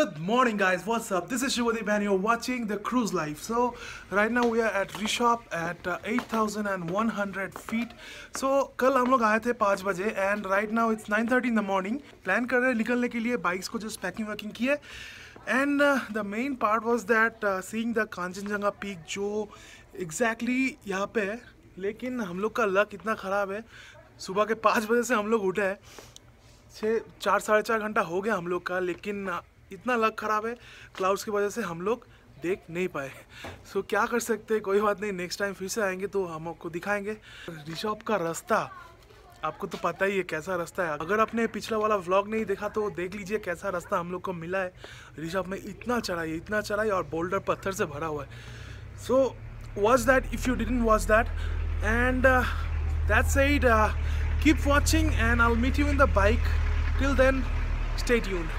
Good morning guys, what's up? This is Shubhadeep and you're watching the cruise life. So right now we are at Rishop at 8,100 feet. So कल हम लोग आए थे 5 बजे and right now it's 9:30 in the morning. Plan कर रहे हैं निकलने के लिए, बाइक्स को just packing वैकिंग किए. And the main part was that seeing the Kanchenjunga peak जो exactly यहाँ पे है. लेकिन हम लोग का लक इतना ख़राब है, सुबह के 5 बजे से हम लोग उठे हैं, 4-4.5 घंटा हो गया हम लोग का, लेकिन इतना लक ख़राब है क्लाउड्स की वजह से हम लोग देख नहीं पाए. सो क्या कर सकते हैं, कोई बात नहीं, नेक्स्ट टाइम फिर से आएंगे तो हम आपको दिखाएंगे. ऋषभ का रास्ता आपको तो पता ही है कैसा रास्ता है. अगर आपने पिछला वाला व्लॉग नहीं देखा तो देख लीजिए कैसा रास्ता हम लोग को मिला है. ऋषभ में इतना चढ़ाई और बोल्डर पत्थर से भरा हुआ है. So watch that if you didn't watch that and that's it. Keep watching and I'll meet you in the bike. Till then, stay tuned.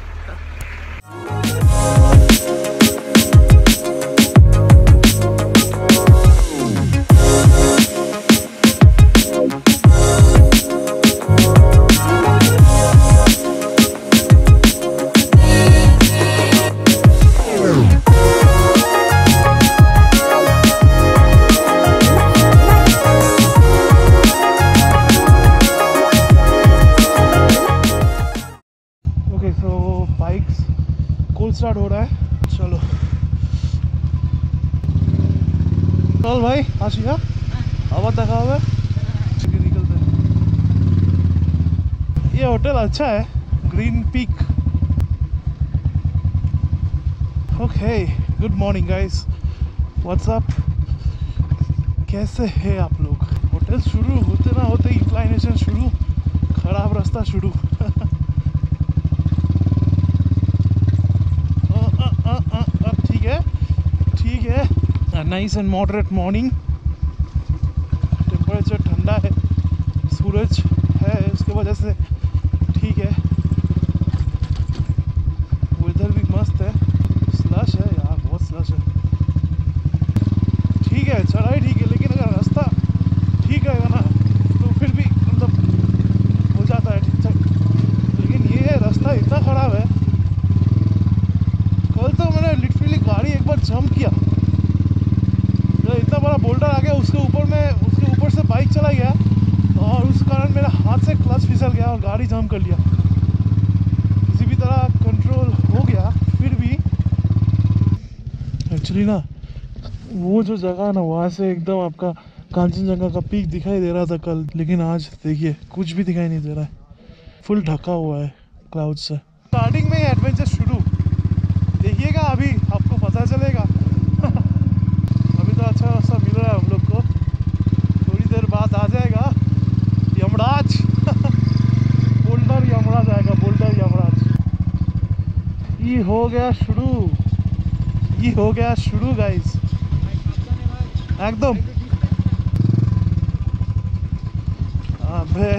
Start हो रहा है. चलो चल भाई, आशिया हवा तका हुआ है, निकलते हैं. ये होटल अच्छा है, green peak. Okay, good morning guys, what's up, कैसे हैं आप लोग? होटल शुरू होते ना होते इंक्लाइनेशन शुरू, खराब रास्ता शुरू. ठीक है, nice and moderate morning. Temperature ठंडा है, सूरज है, उसके वजह से ठीक है. वेदर भी मस्त है. स्लश है यार, बहुत स्लश है. ठीक है, चढ़ाई ठीक है, लेकिन अगर रास्ता ठीक रहेगा ना तो फिर भी मतलब हो जाता है ठीक ठाक. लेकिन ये रास्ता इतना ख़राब है. कल तो मैंने लिटरली गाड़ी एक बार जंप किया, इतना बड़ा बोल्डर आ गया, उसके ऊपर से बाइक चला गया और उस कारण मेरा हाथ से क्लच फिसल गया और गाड़ी जाम कर लिया. किसी भी तरह कंट्रोल हो गया. फिर भी एक्चुअली ना वो जो जगह ना, वहाँ से एकदम आपका कांचनजंगा का पीक दिखाई दे रहा था कल, लेकिन आज देखिए कुछ भी दिखाई नहीं दे रहा है. फुल ढका हुआ है क्लाउड से. स्टार्टिंग में ही एडवेंचर शुरू, देखिएगा अभी आपको पता चलेगा. अभी तो अच्छा रास्ता मिल रहा है हम लोग को, थोड़ी देर बाद आ जाएगा यमराज. बोल्डर यमराज आएगा, बोल्डर यमराज. ये हो गया शुरू गाइस, एकदम. अबे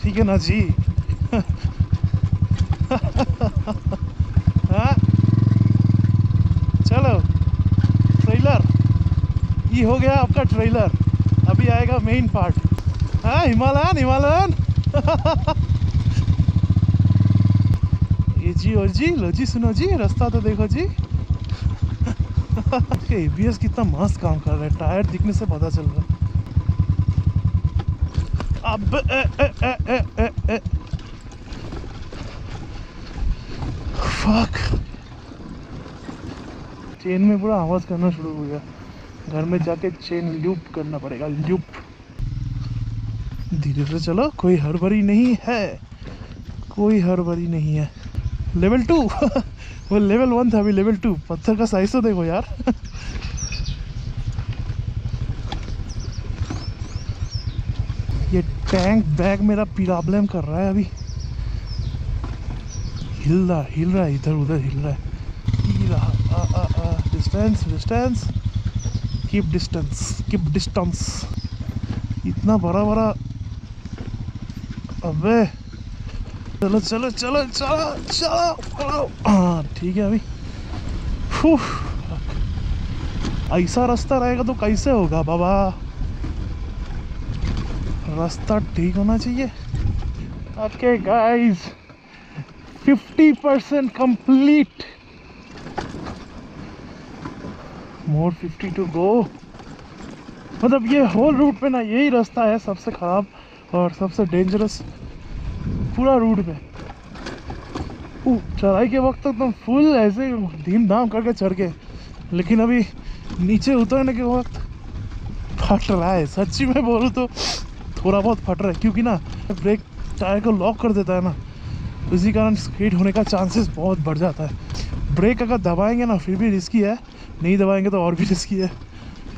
ठीक है ना जी. हाँ चलो, ट्रेलर ये हो गया आपका ट्रेलर. अभी आएगा मेन पार्ट. हाँ, हिमालयन. ये जी और जी, लो जी, सुनो जी, रास्ता तो देखो जी. ABS कितना मस्त काम कर रहा है, टायर दिखने से पता चल रहा है. अब फक, चेन में पूरा आवाज करना शुरू हो गया. घर में जाके चेन लूप करना पड़ेगा, लूप. धीरे से चलो, कोई हड़बड़ी नहीं है, कोई हड़बड़ी नहीं है. लेवल 2 वो लेवल 1 था, अभी लेवल 2. पत्थर का साइज तो देखो यार. ये टैंक बैग मेरा प्रॉब्लम कर रहा है. अभी हिल रहा है, इधर उधर हिल रहा है. Distance, keep distance. इतना बड़ा. अबे चलो. हाँ ठीक है. अभी ऐसा रास्ता रहेगा तो कैसे होगा बाबा. रास्ता ठीक होना चाहिए। Okay guys, 50% complete, more 50 to go. मतलब ये होल रूट पे ना यही रास्ता है सबसे ख़राब और सबसे डेंजरस पूरा रूट पे। चढ़ाई के वक्त तो एकदम फुल ऐसे धीम धाम करके चढ़ गए, लेकिन अभी नीचे उतरने के वक्त फट रहा है। सच्ची में बोलूँ तो थोड़ा बहुत फट रहा है, क्योंकि ना ब्रेक टायर को लॉक कर देता है ना, इसी कारण स्किड होने का चांसेस बहुत बढ़ जाता है। ब्रेक अगर दबाएंगे ना फिर भी रिस्की है, नहीं दबाएंगे तो और भी रिस्की है।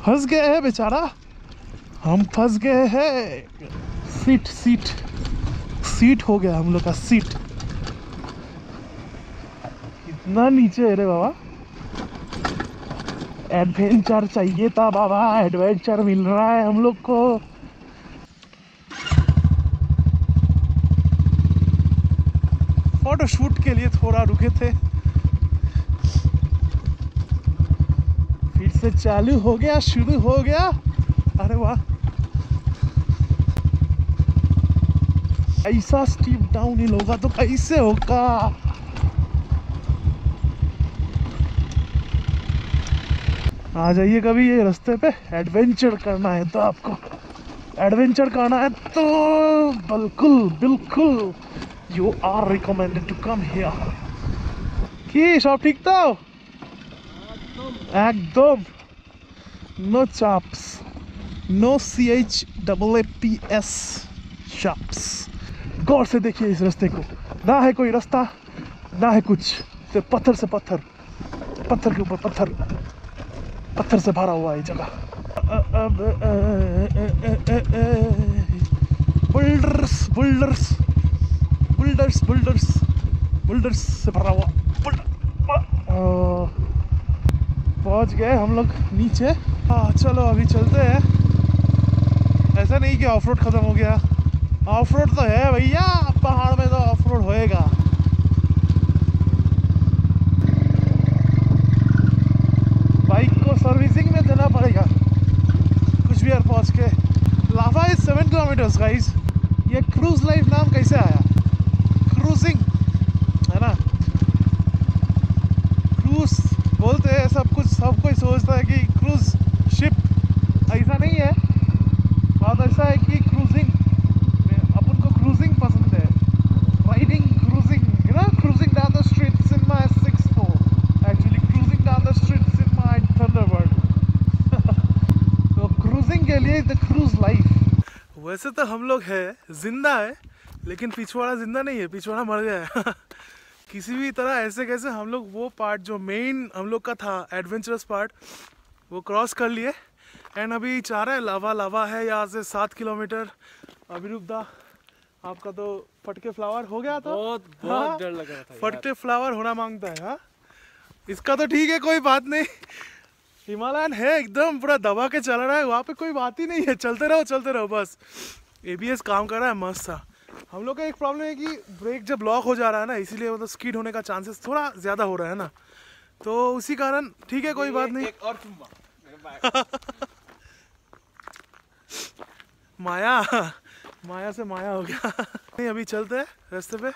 फंस गए हैं बेचारा, हम फंस गए हैं। सीट सीट सीट हो गया हम लोग का सीट। इतना नीचे है रे बाबा, एडवेंचर चाहिए था बाबा, एडवेंचर मिल रहा है हम लोग को। फोटो शूट के लिए थोड़ा रुके थे, फिर से चालू हो गया, शुरू हो गया। अरे वाह, ऐसा स्टीप डाउन हिल होगा तो कैसे होगा। आ जाइए कभी ये रास्ते पे, एडवेंचर करना है तो आपको, एडवेंचर करना है तो बिल्कुल बिल्कुल you are recommended to come here. कि सब ठीक था एकदम, no chaaps, no CHAAPS chaaps. गौर से देखिए इस रास्ते को, ना है कोई रास्ता ना है कुछ, सिर्फ पत्थर से पत्थर, पत्थर के ऊपर पत्थर, पत्थर से भरा हुआ है जगह। बुल्डर्स बुल्डर्स बुल्डर्स बुल्डर्स बुल्डर्स से भरा हुआ। पहुंच गए हम लोग नीचे। हाँ चलो अभी चलते हैं। ऐसा नहीं कि ऑफ रोड ख़त्म हो गया, ऑफ रोड तो है भैया, पहाड़ में तो ऑफ रोड होएगा। बाइक को सर्विसिंग में देना पड़ेगा। कुचबिहार पहुंच के, लावा इज 7 किलोमीटर्स गाइस। ये क्रूज लाइफ नाम कैसे आया? क्रूजिंग है ना, क्रूज बोलते हैं सब कुछ, सब कोई सोचता है कि क्रूज शिप, ऐसा नहीं है। बात ऐसा है कि क्रूजिंग, अपन को क्रूजिंग पसंद है, riding, cruising, you know, cruising down the streets in my 6-4, actually cruising down the streets in my Thunderbird. तो क्रूजिंग के लिए द क्रूज लाइफ। वैसे तो हम लोग है जिंदा है, लेकिन पिछवाड़ा जिंदा नहीं है, पिछवाड़ा मर गया है। किसी भी तरह ऐसे कैसे हम लोग वो पार्ट जो मेन हम लोग का था एडवेंचरस पार्ट, वो क्रॉस कर लिए। एंड अभी चाह रहे हैं, लावा लावा है यहाँ से 7 किलोमीटर। अभी रुकदा आपका तो फटके फ्लावर हो गया था, बहुत डर लग रहा था। फटके फ्लावर होना मांगता है। हाँ इसका तो ठीक है, कोई बात नहीं, हिमालयन है एकदम पूरा दबा के चल रहा है, वहाँ पे कोई बात ही नहीं है, चलते रहो बस। ABS काम कर रहा है मस्त सा। हम लोग का एक प्रॉब्लम है कि ब्रेक जब लॉक हो जा रहा है ना, इसीलिए मतलब स्किड होने का चांसेस थोड़ा ज़्यादा हो रहा है ना, तो उसी कारण ठीक है, कोई बात नहीं। एक और माया से माया हो गया। नहीं अभी चलते हैं रास्ते पे,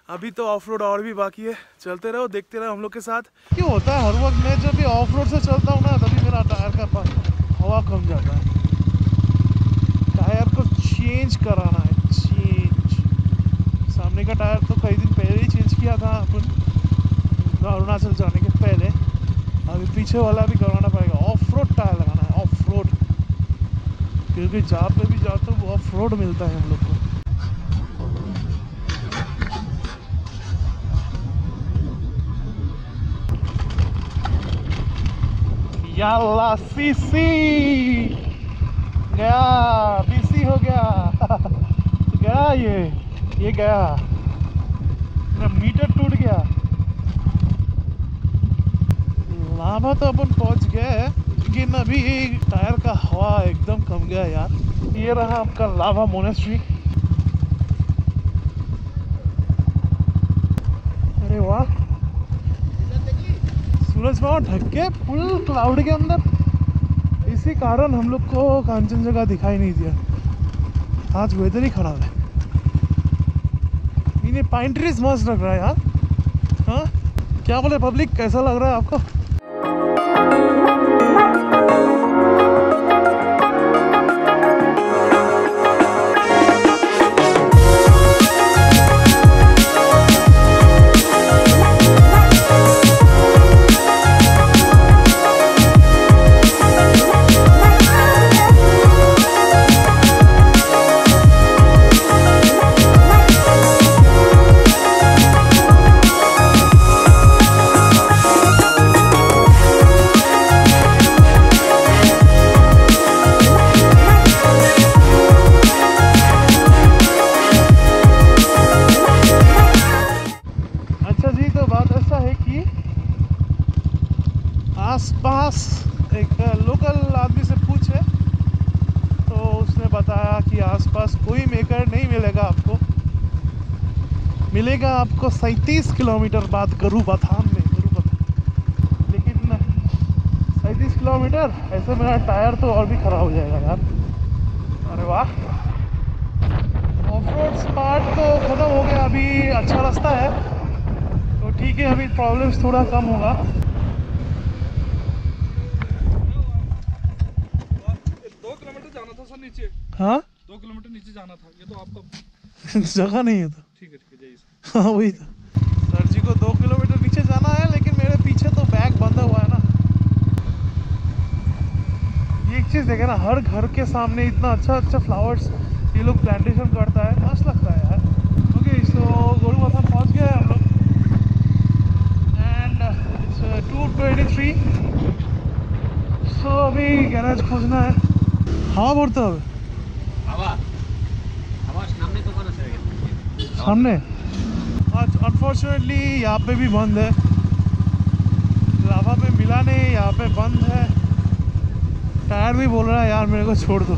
अभी तो ऑफ रोड और भी बाकी है, चलते रहो, देखते रहो हम लोग के साथ। क्यों होता है हर वक्त मैं जब भी ऑफ रोड से चलता हूँ ना, तभी मेरा टायर का हवा कम जाता है। टायर को चेंज कराना है, सामने का टायर तो कई दिन पहले ही चेंज किया था अपन अरुणाचल जाने के पहले। अभी पीछे वाला भी करवाना पड़ेगा, ऑफ रोड टायर लगाना है, ऑफ रोड, क्योंकि जहाँ पे भी जाते हो वो ऑफ रोड मिलता है हम लोग को। याल्ला सीसी गया, बीसी हो गया। गया ये गया, मीटर टूट गया। लावा तो अपन पहुंच गए, लेकिन अभी टायर का हवा एकदम कम गया यार। ये रहा आपका लावा मोनेस्ट्री। अरे वाह, सूरज वहाँ ढक के फुल क्लाउड के अंदर, इसी कारण हम लोग को कांचनजंगा दिखाई नहीं दिया। आज वेदर ही खराब है। इन्हें पाइन ट्रीज मस्त लग रहा है यार। हाँ क्या बोले पब्लिक, कैसा लग रहा है आपको? आसपास एक लोकल आदमी से पूछे तो उसने बताया कि आसपास कोई मेकर नहीं मिलेगा आपको। मिलेगा आपको 37 किलोमीटर बाद गरुबथान में। लेकिन 37 किलोमीटर ऐसे मेरा टायर तो और भी खराब हो जाएगा यार। अरे वाह, ऑफरोड पार्ट तो ख़त्म हो गया, अभी अच्छा रास्ता है तो ठीक है, अभी प्रॉब्लम्स थोड़ा कम होगा। 2 किलोमीटर जाना था सर नीचे। हाँ 2 किलोमीटर नीचे जाना था, ये तो आपका जगह नहीं है तो ठीक है जाइए। हाँ वही तो, सर जी को 2 किलोमीटर नीचे जाना है, लेकिन मेरे पीछे तो बैग बंधा हुआ है ना। ये एक चीज़ देखे ना, हर घर के सामने इतना अच्छा फ्लावर्स ये लोग प्लांटेशन करता है, मस्त लगता है यार। ओके सो गोरुबथान पहुँच गए हम लोग एंड इट्स 2:23। सो अभी गैराज खोजना है। हवा बढ़ता है सामने। आज अनफॉर्चुनेटली यहाँ पे भी बंद है, लाभा पे मिला नहीं, यहाँ पे बंद है। टायर भी बोल रहा है यार मेरे को छोड़ दो।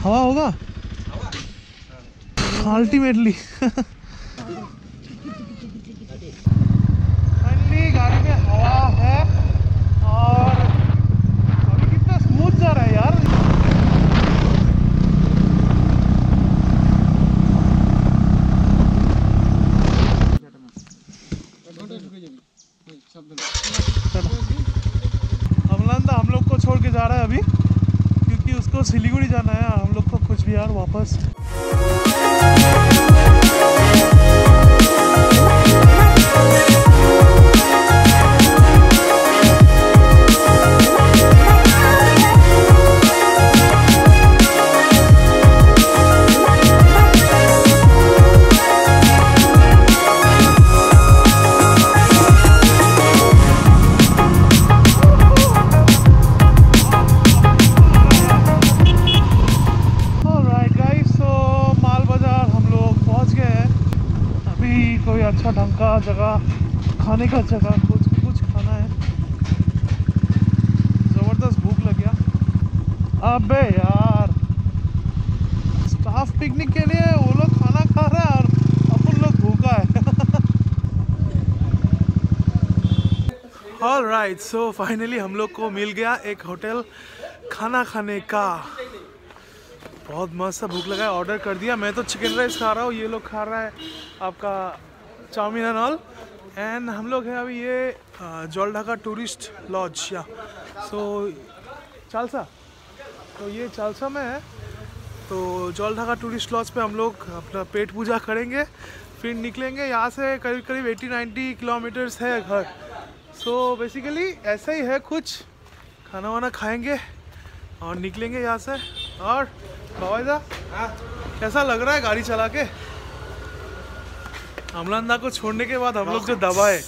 हवा होगा अल्टीमेटली। फाइनली गाड़ी में हवा है और अभी कितना स्मूथ जा रहा है यार। अमलांदा हम लोग को छोड़ के जा रहा है अभी, क्योंकि उसको सिलीगुड़ी जाना है, हम लोग को कूचबिहार वापस। कोई अच्छा ढंग का जगह, खाने का जगह, कुछ खाना है। ज़बरदस्त भूख लग गया। अबे यार, स्टाफ पिकनिक के लिए वो लोग खाना खा रहा है और अपन लोग भूखा है। ऑलराइट, सो फाइनली हम लोग को मिल गया एक होटल खाना खाने का। बहुत मस्त सा भूख लगा है, ऑर्डर कर दिया। मैं तो चिकन राइस खा रहा हूँ, ये लोग खा रहा है आपका चाउमीन एंड ऑल। एंड हम लोग हैं अभी ये जलढाका टूरिस्ट लॉज या सो चालसा, तो ये चालसा में है। तो जलढाका टूरिस्ट लॉज पे हम लोग अपना पेट पूजा करेंगे, फिर निकलेंगे यहाँ से। करीब करीब 80-90 किलोमीटर्स है घर। सो बेसिकली ऐसा ही है कुछ, खाना वाना खाएंगे और निकलेंगे यहाँ से। और बाबा कैसा लग रहा है गाड़ी चला के? अमलांदा को छोड़ने के बाद हम लोग जो दबाए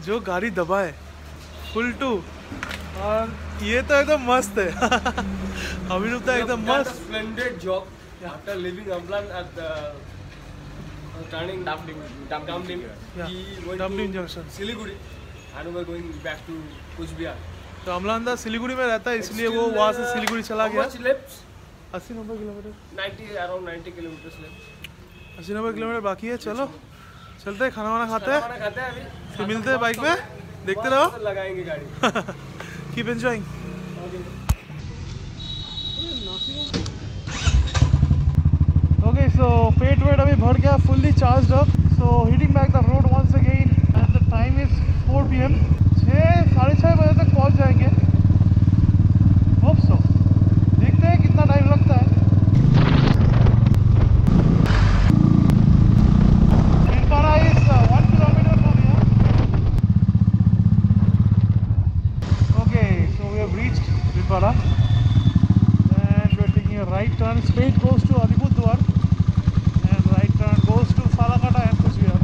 जो गाड़ी दबाए फुल टू, और ये तो एकदम मस्त है। अभी तो एकदम मस्त। Splendid job after leaving Amlan at the turning Damdim junction Siliguri and we are going back to Coochbehar. तो अमलांदा सिलीगुड़ी में रहता है, इसलिए वो वहाँ से सिलीगुड़ी चला गया। 80-90 kilometre, 90 around 90 kilometers left. 80-90 kilometre बाकी है। चलो चलते हैं, खाना वाना खाते हैं, खाना खाते हैं अभी, फिर मिलते हैं बाइक में, देखते रहो, लगाएंगे गाड़ी। Keep enjoying. Okay, so पेट वेट अभी भर गया, fully charged up. So hitting back the road once again, and the time is 4 PM. 6-6:30 बजे तक पहुंच जाएंगे। Hope so. देखते हैं कितना टाइम लगता है। Bhilpara is 1 kilometer from here. Okay, so we have reached Bhilpara, and we are taking a right turn. Straight goes to Alipurduar, and right turn goes to Falakata and Coochbehar.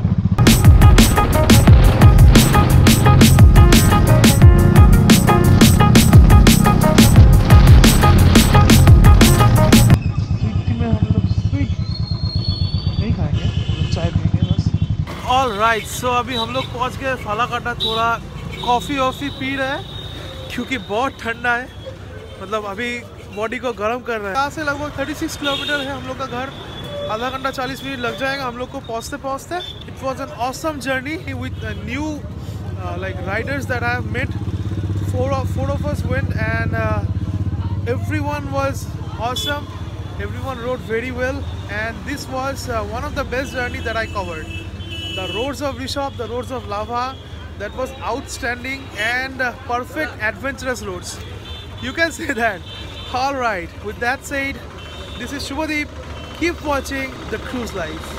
All right, so अभी हम लोग पहुंच गए फालाकाटा। थोड़ा coffee वॉफ़ी P रहे हैं क्योंकि बहुत ठंडा है, मतलब अभी बॉडी को गर्म कर रहा है। यहाँ से लगभग 36 किलोमीटर है हम लोग का घर। आधा घंटा 40 मिनट लग जाएगा हम लोग को पहुंचते पहुंचते। It was an awesome journey with new like riders that I have met. Four of us went, and everyone was awesome. Everyone rode very well, and this was one of the best journey that I covered. The roads of Rishop, the roads of Lava, that was outstanding, and perfect adventurous roads. You can say that. All right, with that said, this is Shubhadeep. Keep watching the cruise life.